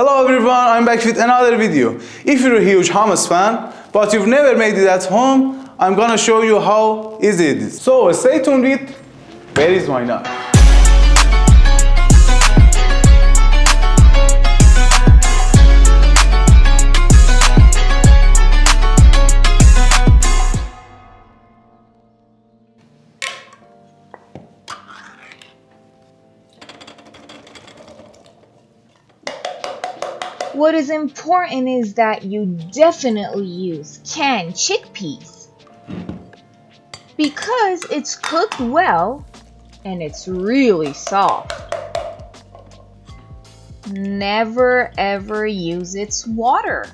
Hello everyone, I'm back with another video. If you're a huge hummus fan, but you've never made it at home, I'm gonna show you how easy it is. So stay tuned with Where is my knife? What is important is that you definitely use canned chickpeas because it's cooked well and it's really soft. Never ever use its water.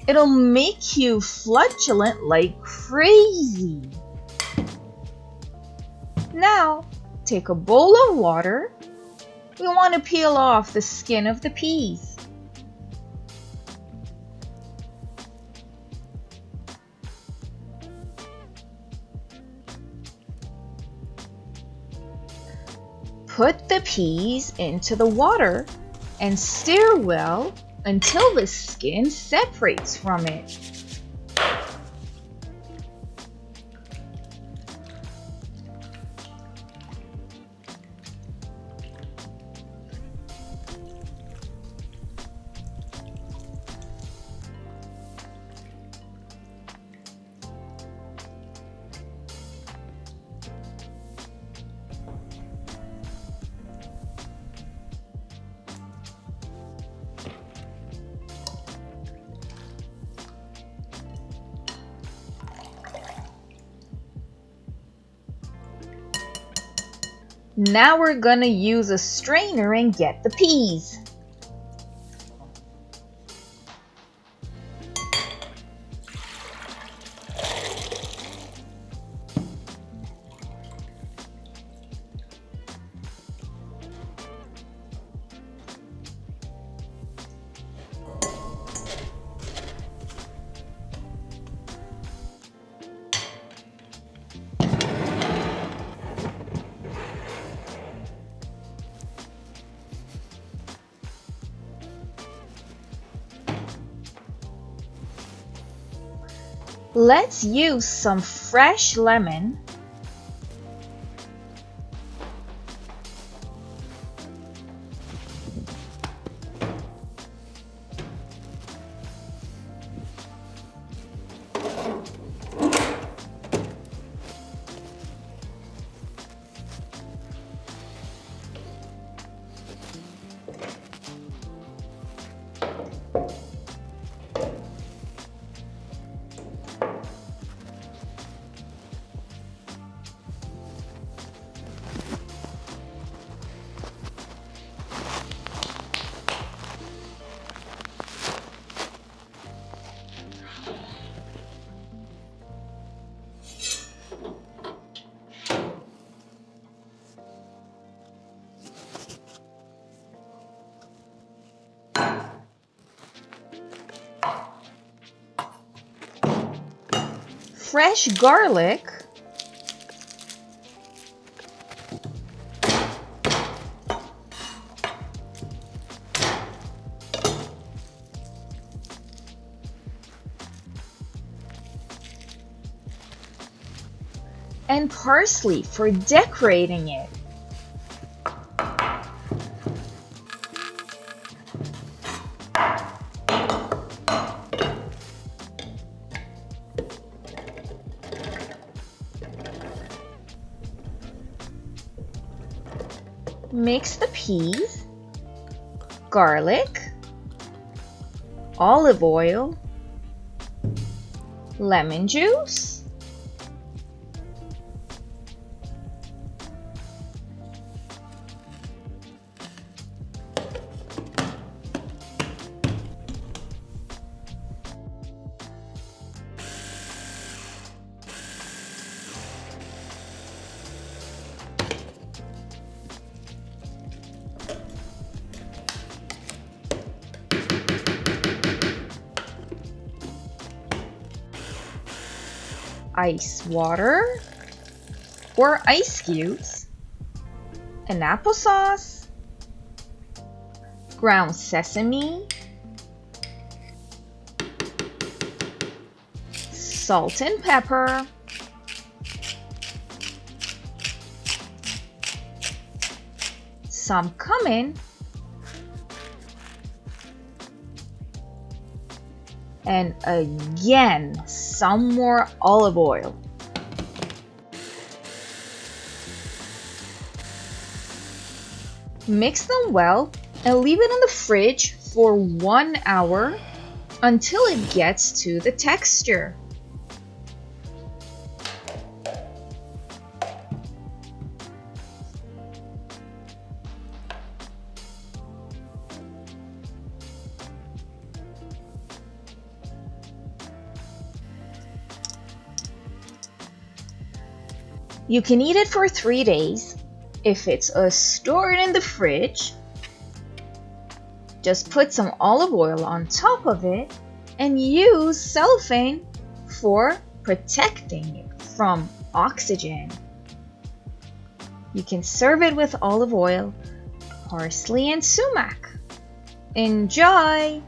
It'll make you flatulent like crazy. Now, take a bowl of water. We want to peel off the skin of the peas. Put the peas into the water and stir well until the skin separates from it. Now we're gonna use a strainer and get the peas. Let's use some fresh lemon . Fresh garlic . And parsley for decorating it. Mix the peas, garlic, olive oil, lemon juice, ice water or ice cubes, and applesauce, ground sesame, salt and pepper, some cumin, and again some more olive oil. Mix them well and leave it in the fridge for 1 hour until it gets to the texture. You can eat it for 3 days. If it's stored in the fridge, just put some olive oil on top of it and use cellophane for protecting it from oxygen. You can serve it with olive oil, parsley, and sumac. Enjoy!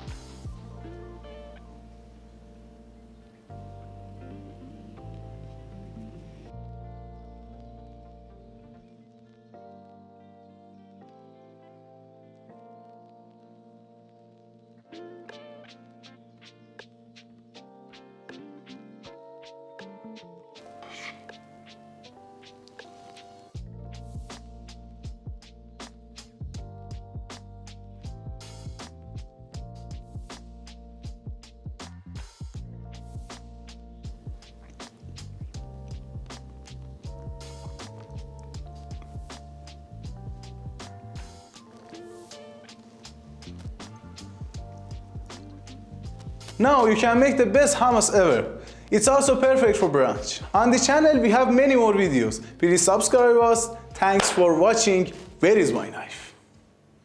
Now you can make the best hummus ever. It's also perfect for brunch. On the channel we have many more videos. Please subscribe us. Thanks for watching. Where is my knife?